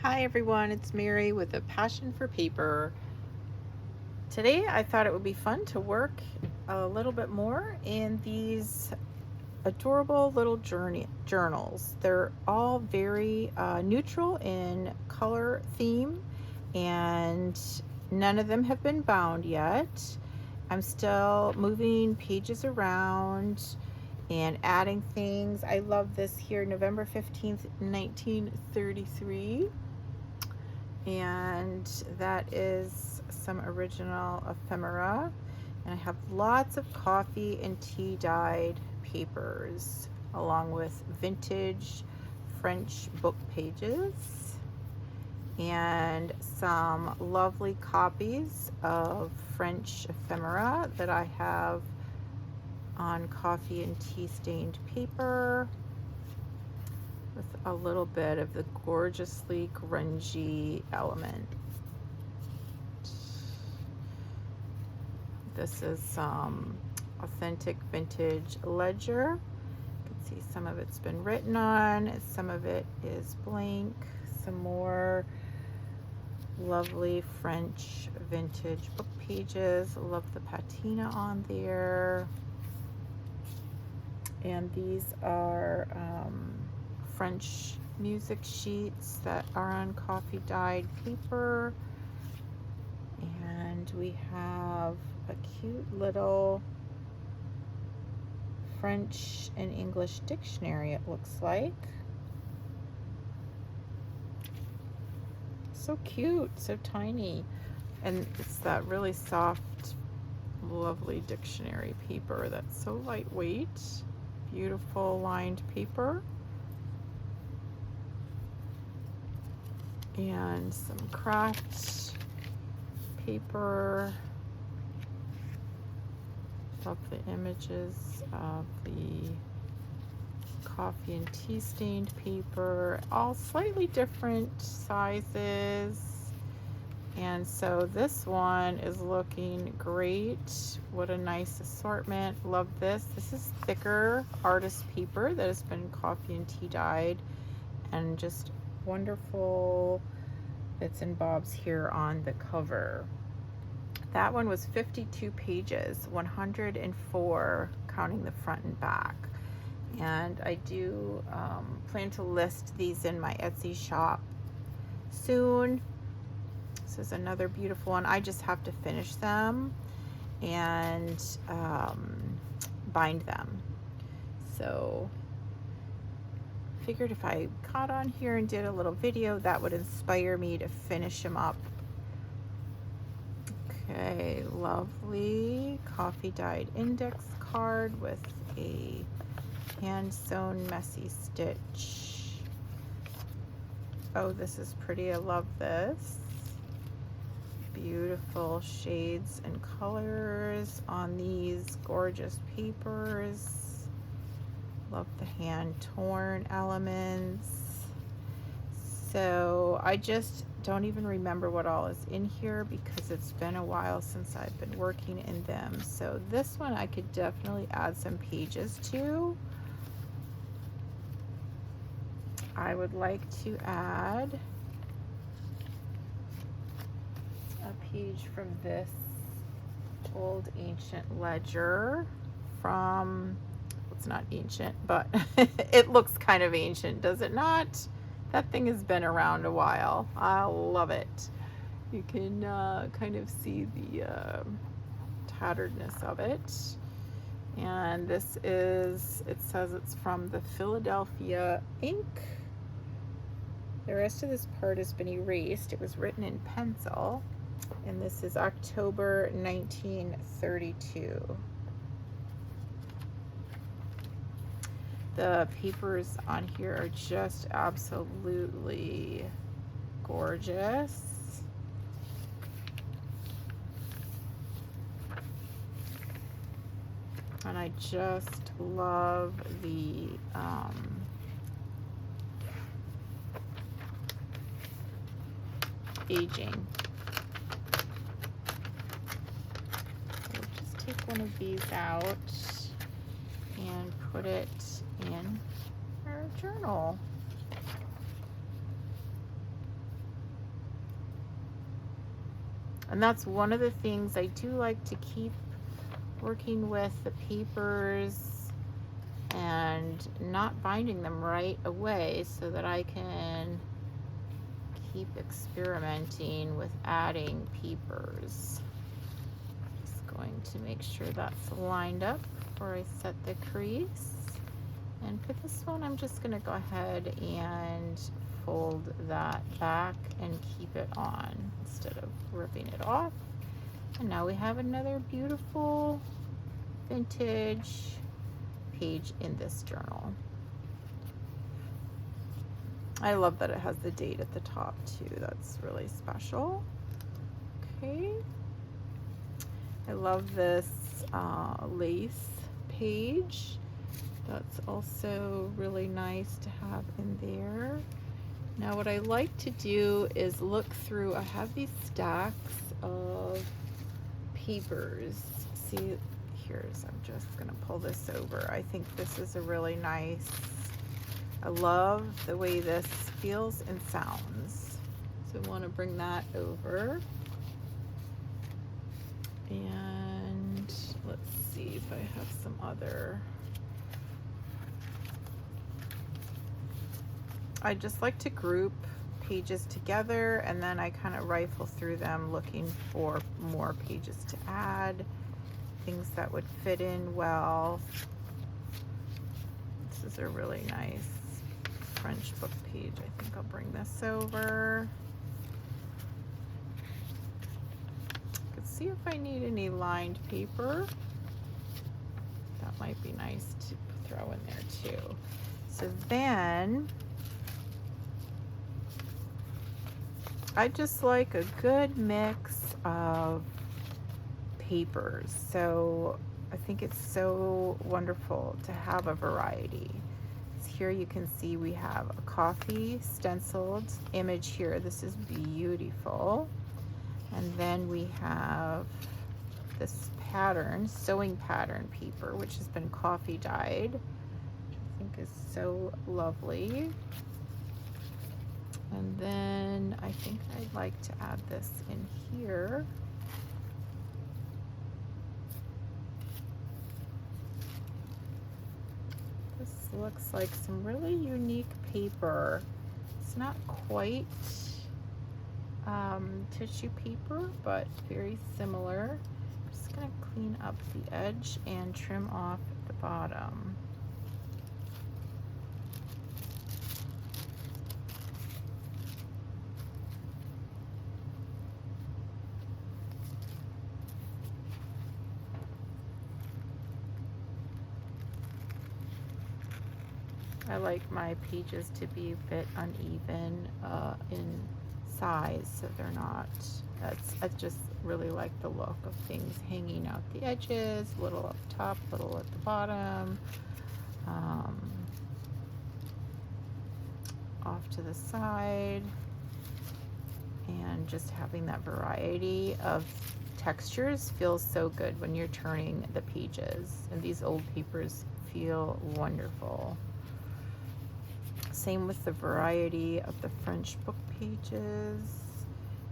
Hi everyone, it's Mary with a passion for paper. Today I thought it would be fun to work a little bit more in these adorable little journals. They're all very neutral in color theme, and none of them have been bound yet. I'm still moving pages around and adding things. I love this here, November 15th, 1933. And that is some original ephemera. And I have lots of coffee and tea dyed papers along with vintage French book pages and some lovely copies of French ephemera that I have on coffee and tea stained paper with a little bit of the gorgeously grungy element. This is some authentic vintage ledger. You can see some of it's been written on, some of it is blank, some more lovely French vintage book pages. Love the patina on there. And these are French music sheets that are on coffee dyed paper. And we have a cute little French and English dictionary, it looks like. So cute, so tiny. And it's that really soft, lovely dictionary paper that's so lightweight. Beautiful lined paper. And some craft paper. Love the images of the coffee and tea stained paper, all slightly different sizes. And so this one is looking great. What a nice assortment. Love this. This is thicker artist paper that has been coffee and tea dyed, and just wonderful bits and bobs here on the cover. That one was 52 pages, 104 counting the front and back. And I do plan to list these in my Etsy shop soon. This is another beautiful one. I just have to finish them and bind them. So figured if I caught on here and did a little video, that would inspire me to finish them up. Okay, lovely coffee dyed index card with a hand sewn messy stitch. Oh, this is pretty. I love this. Beautiful shades and colors on these gorgeous papers. Love the hand torn elements. So I just don't even remember what all is in here because it's been a while since I've been working in them. So this one I could definitely add some pages to. I would like to add a page from this old ancient ledger from, it's not ancient, but it looks kind of ancient, does it not? That thing has been around a while. I love it. You can kind of see the tatteredness of it. And this is, it says it's from the Philadelphia ink. The rest of this part has been erased. It was written in pencil. And this is October 1932. The papers on here are just absolutely gorgeous. And I just love the aging. So just take one of these out and put it in our journal. And that's one of the things I do like to keep working with the papers and not binding them right away so that I can keep experimenting with adding papers. Just going to make sure that's lined up before I set the crease. And for this one, I'm just going to go ahead and fold that back and keep it on instead of ripping it off. And now we have another beautiful vintage page in this journal. I love that it has the date at the top too. That's really special. Okay. I love this lace page. That's also really nice to have in there. Now what I like to do is look through, I have these stacks of papers. See, I'm just gonna pull this over. I think this is a really nice, I love the way this feels and sounds. So I wanna bring that over. And let's see if I have some other. I just like to group pages together and then I kind of rifle through them looking for more pages to add, things that would fit in well. This is a really nice French book page. I think I'll bring this over. Let's see if I need any lined paper. That might be nice to throw in there too. So then I just like a good mix of papers. So I think it's so wonderful to have a variety. So here you can see we have a coffee stenciled image here. This is beautiful. And then we have this pattern, sewing pattern paper, which has been coffee dyed, which I think is so lovely. And then I think I'd like to add this in here. This looks like some really unique paper. It's not quite tissue paper, but very similar. I'm just gonna clean up the edge and trim off the bottom. I like my pages to be a bit uneven in size, so they're not, I just really like the look of things hanging out the edges, a little up top, a little at the bottom, off to the side, and just having that variety of textures feels so good when you're turning the pages, and these old papers feel wonderful. Same with the variety of the French book pages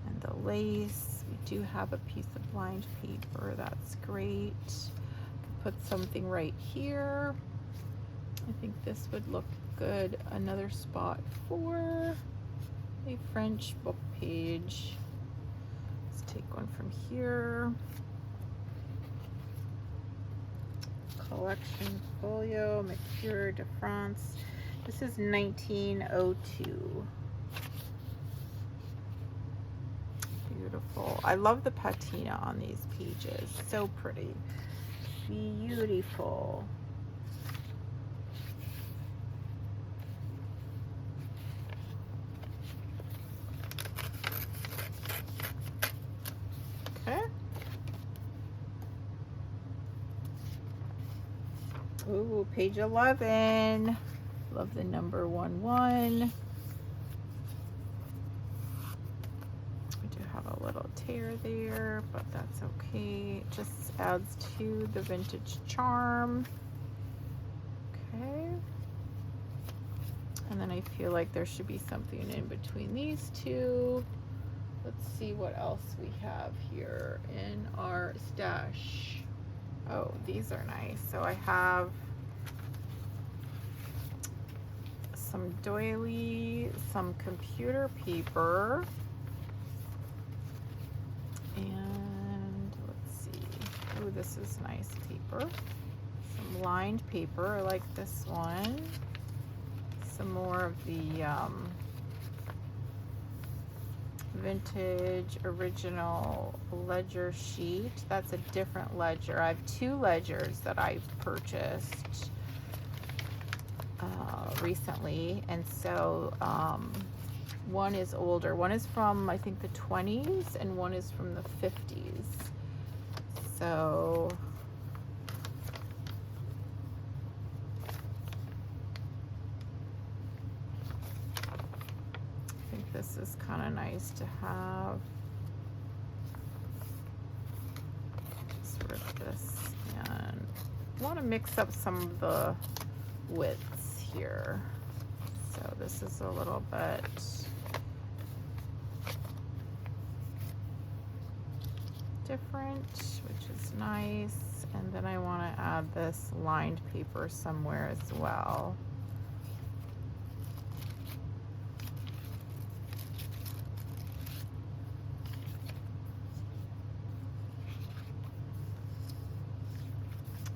and the lace. We do have a piece of lined paper, that's great. Put something right here. I think this would look good. Another spot for a French book page. Let's take one from here. Collection folio, Mercure de France. This is 1902. Beautiful. I love the patina on these pages. So pretty. Beautiful. Okay. Ooh, page 11. Love the number 11. We do have a little tear there, but that's okay. It just adds to the vintage charm. Okay. And then I feel like there should be something in between these two. Let's see what else we have here in our stash. Oh, these are nice. So I have some doily, some computer paper, and let's see. Oh, this is nice paper. Some lined paper. I like this one. Some more of the vintage original ledger sheet. That's a different ledger. I have two ledgers that I purchased recently, and so one is older. One is from, I think, the 20s, and one is from the 50s. So I think this is kind of nice to have. Just rip this, and I want to mix up some of the widths here. So this is a little bit different, which is nice. And then I want to add this lined paper somewhere as well.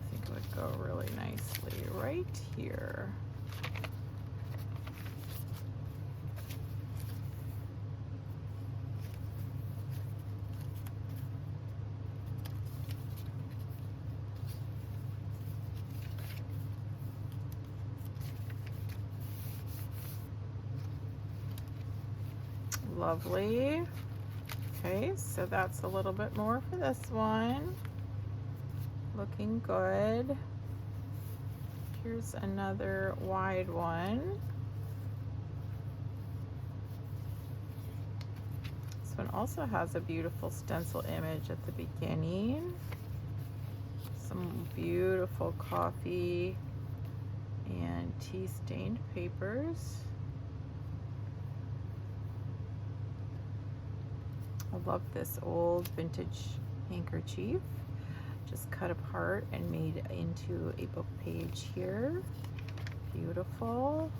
I think it would go really nicely right here. Lovely. Okay, so that's a little bit more for this one. Looking good. Here's another wide one. This one also has a beautiful stencil image at the beginning. Some beautiful coffee and tea stained papers. I love this old vintage handkerchief, just cut apart and made into a book page here. Beautiful.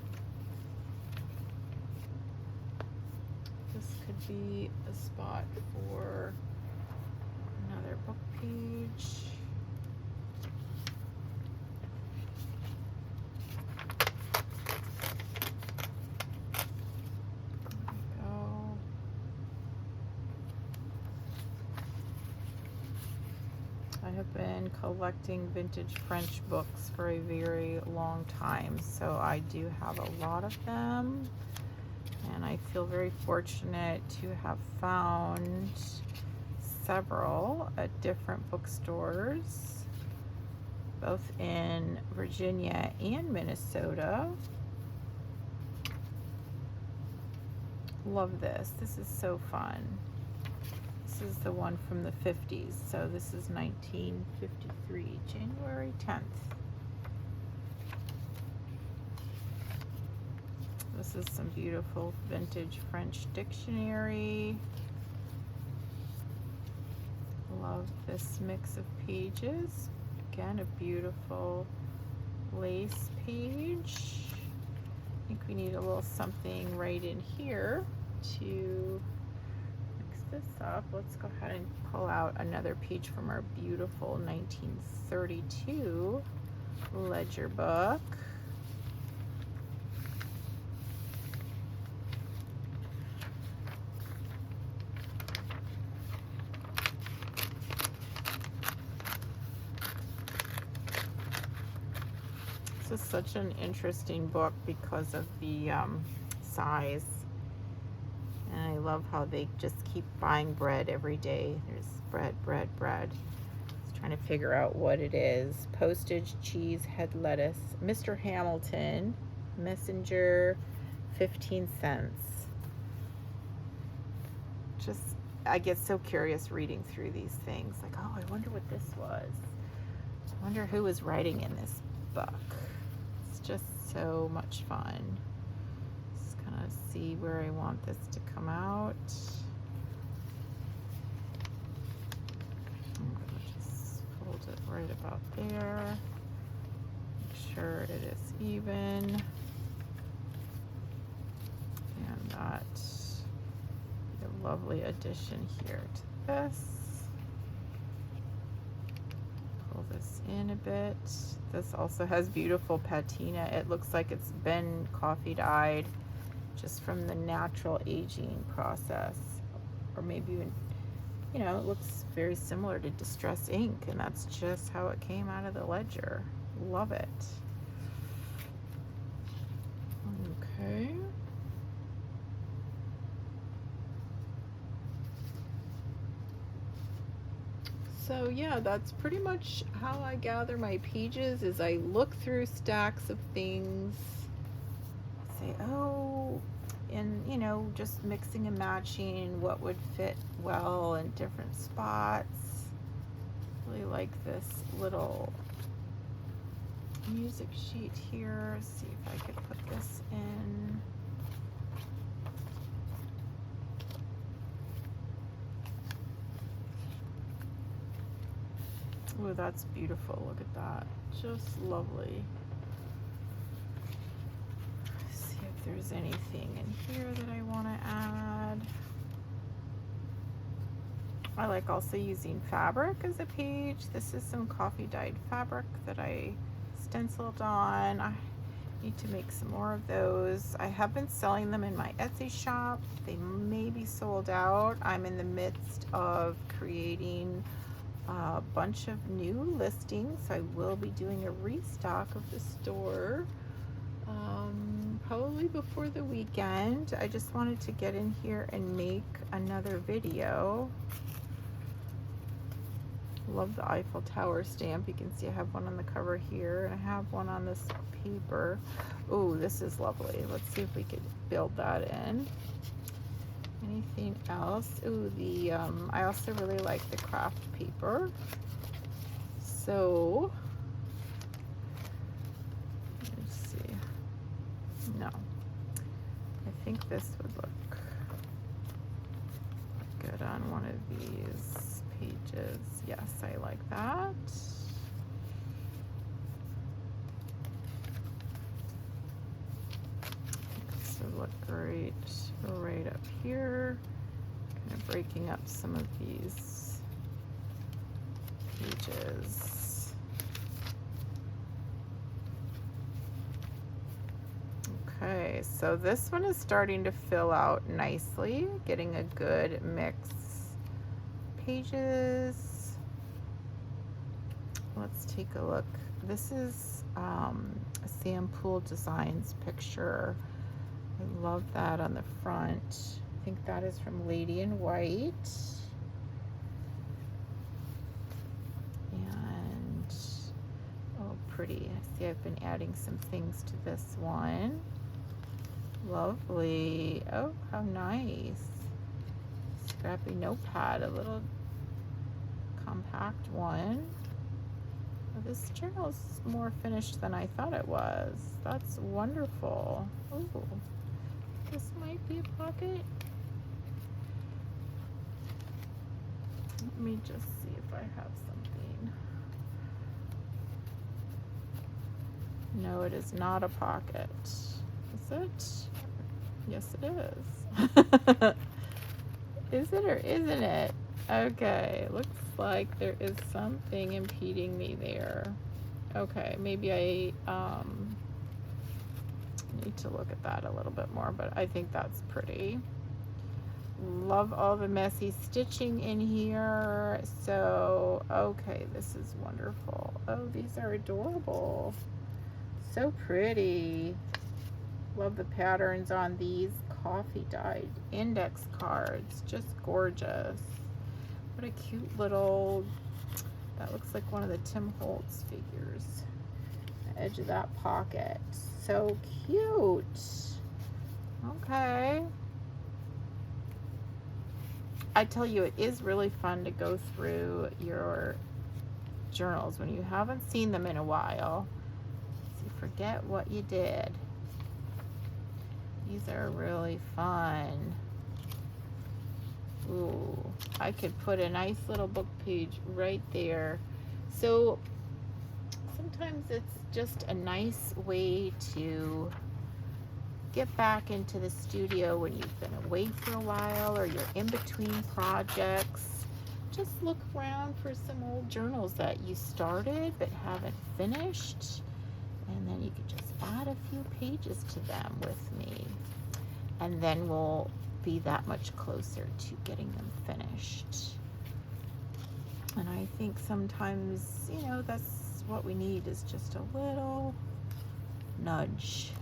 This could be a spot for another book page. I have been collecting vintage French books for a very long time, so I do have a lot of them, and I feel very fortunate to have found several at different bookstores, both in Virginia and Minnesota. Love this. This is so fun. This is the one from the 50s, so this is 1953, January 10th. This is some beautiful vintage French dictionary. Love this mix of pages. Again, a beautiful lace page. I think we need a little something right in here to this up. Let's go ahead and pull out another page from our beautiful 1932 ledger book. This is such an interesting book because of the size. And I love how they just keep buying bread every day. There's bread, bread, bread. Just trying to figure out what it is. Postage, cheese, head lettuce. Mr. Hamilton, messenger, 15 cents. Just, I get so curious reading through these things. Like, oh, I wonder what this was. I wonder who was writing in this book. It's just so much fun. See where I want this to come out. it right about there. Make sure it is even. And that's a lovely addition here to this. Pull this in a bit. This also has beautiful patina. It looks like it's been coffee dyed just from the natural aging process. Or maybe even, you know, it looks very similar to distress ink, and that's just how it came out of the ledger. Love it. Okay. So yeah, that's pretty much how I gather my pages, is I look through stacks of things, say, oh, and you know, just mixing and matching what would fit well in different spots. Really like this little music sheet here. See if I could put this in. Oh, that's beautiful. Look at that. Just lovely. See if there's anything in here that I want to add. I like also using fabric as a page. This is some coffee dyed fabric that I stenciled on. I need to make some more of those. I have been selling them in my Etsy shop. They may be sold out. I'm in the midst of creating a bunch of new listings. I will be doing a restock of the store probably before the weekend. I just wanted to get in here and make another video. Love the Eiffel Tower stamp. You can see I have one on the cover here, and I have one on this paper. Oh, this is lovely. Let's see if we could build that in. Anything else? Ooh, the I also really like the craft paper. So let's see. No, I think this would look good on one of these pages. Yes, I like that. This would look great right up here. Kind of breaking up some of these pages. Okay, so this one is starting to fill out nicely, getting a good mix. Pages. Let's take a look. This is a Sam Poole Designs picture. I love that on the front. I think that is from Lady in White. And, oh, pretty. I see I've been adding some things to this one. Lovely. Oh, how nice. Scrappy Notepad, a little compact one. Oh, this journal is more finished than I thought it was. That's wonderful. Oh, this might be a pocket. Let me just see if I have something. No, it is not a pocket. Is it? Yes, it is. Is it or isn't it? Okay, looks like there is something impeding me there. Okay, maybe I need to look at that a little bit more, but I think that's pretty. Love all the messy stitching in here. So, okay, this is wonderful. Oh, these are adorable. So pretty. Love the patterns on these coffee dyed index cards. Just gorgeous. What a cute little, that looks like one of the Tim Holtz figures. The edge of that pocket. So cute. Okay. I tell you, it is really fun to go through your journals when you haven't seen them in a while. So you forget what you did. These are really fun. Ooh, I could put a nice little book page right there. So sometimes it's just a nice way to get back into the studio when you've been away for a while or you're in between projects. Just look around for some old journals that you started but haven't finished, and then you can just add a few pages to them with me, and then we'll be that much closer to getting them finished. And I think sometimes, you know, that's what we need, is just a little nudge.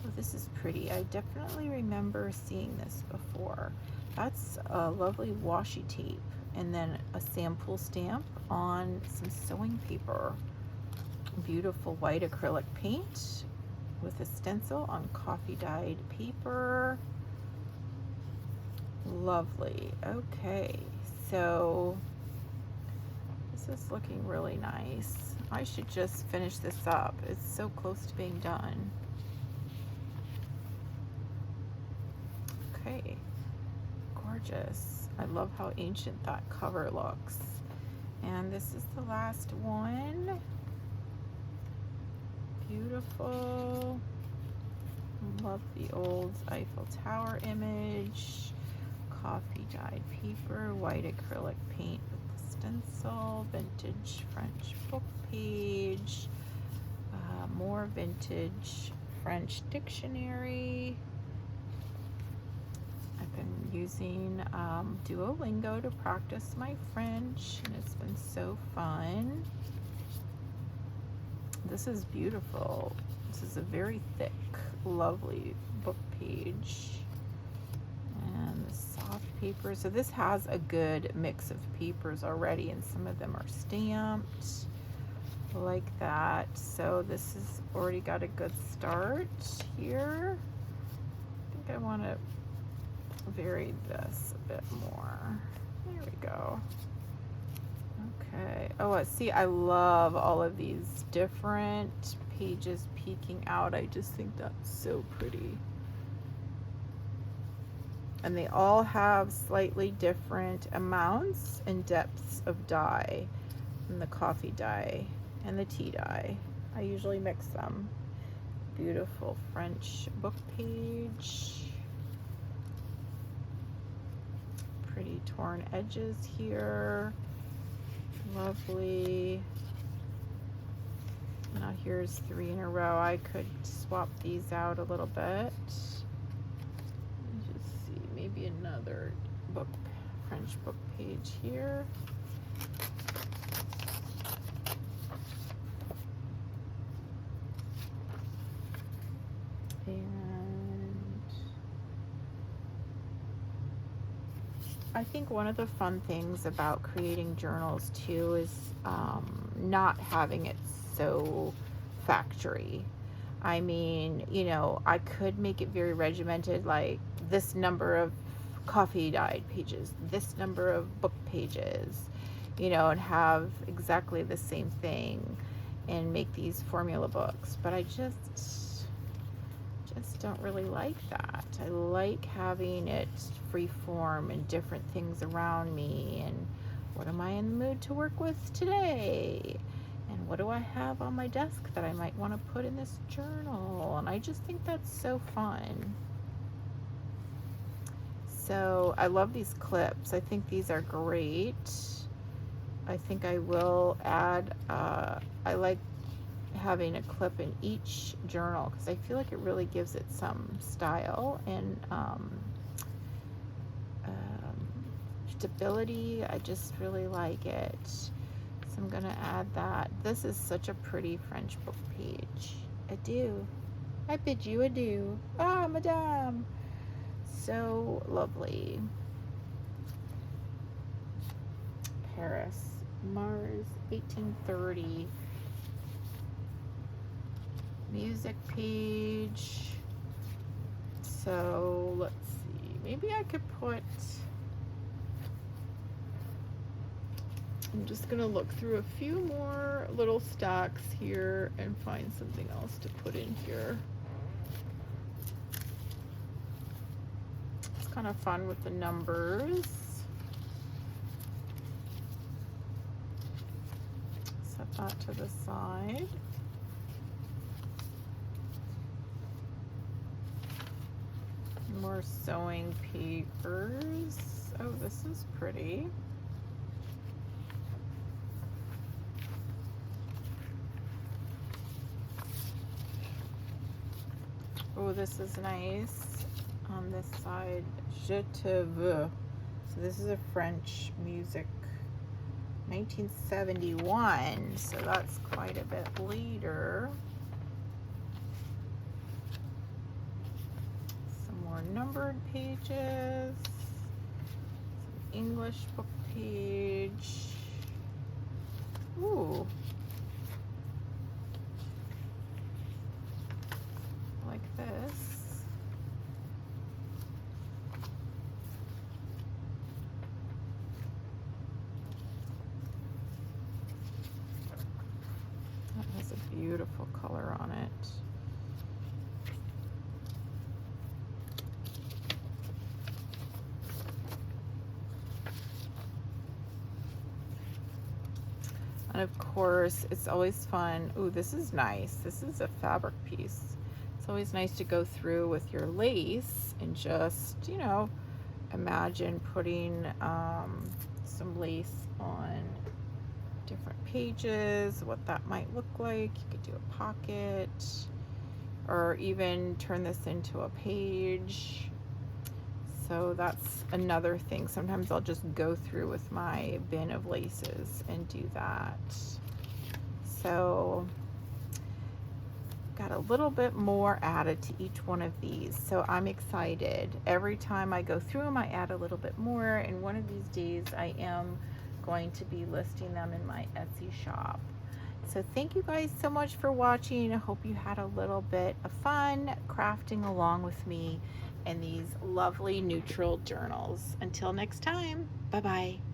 Oh, this is pretty. I definitely remember seeing this before. That's a lovely washi tape, and then a sample stamp on some sewing paper. Beautiful white acrylic paint with a stencil on coffee dyed paper. Lovely. Okay, so this is looking really nice. I should just finish this up. It's so close to being done. Okay, gorgeous. I love how ancient that cover looks. And this is the last one. Beautiful. Love the old Eiffel Tower image. Coffee dyed paper, white acrylic paint with the stencil, vintage French book page, more vintage French dictionary. I've been using Duolingo to practice my French, and it's been so fun. This is beautiful. This is a very thick, lovely book page. And the soft paper. So this has a good mix of papers already, and some of them are stamped like that. So this has already got a good start here. I think I want to vary this a bit more. There we go. Okay. Oh, see, I love all of these different pages peeking out. I just think that's so pretty. And they all have slightly different amounts and depths of dye, and the coffee dye and the tea dye. I usually mix them. Beautiful French book page. Pretty torn edges here. Lovely. Now here's 3 in a row. I could swap these out a little bit. Maybe another book, French book page here. And I think one of the fun things about creating journals too is not having it so factory. I mean, you know, I could make it very regimented, like this number of coffee dyed pages, this number of book pages, you know, and have exactly the same thing and make these formula books. But I just don't really like that. I like having it free form and different things around me, and what am I in the mood to work with today? And what do I have on my desk that I might want to put in this journal? And I just think that's so fun. So I love these clips. I think these are great. I think I will add, I like having a clip in each journal because I feel like it really gives it some style and stability. I just really like it. So I'm gonna add that. This is such a pretty French book page. Adieu. I bid you adieu. Ah, madame. So lovely. Paris, Mars, 1830. Music page. So let's see. Maybe I could put. I'm just gonna look through a few more little stacks here and find something else to put in here. It's kind of fun with the numbers. that to the side. More sewing papers. Oh, this is pretty. Oh, this is nice. On this side, Je te veux. So this is a French music, 1971. So that's quite a bit later. Some more numbered pages. Some English book page. Ooh. Like this. That has a beautiful color on it. And of course, it's always fun. Ooh, this is nice. This is a fabric piece. It's always nice to go through with your lace and just, you know, imagine putting some lace on different pages, what that might look like. You could do a pocket or even turn this into a page. So that's another thing. Sometimes I'll just go through with my bin of laces and do that. So got a little bit more added to each one of these. So I'm excited. Every time I go through them, I add a little bit more. And one of these days I am going to be listing them in my Etsy shop. So thank you guys so much for watching. I hope you had a little bit of fun crafting along with me in these lovely neutral journals. Until next time, bye-bye.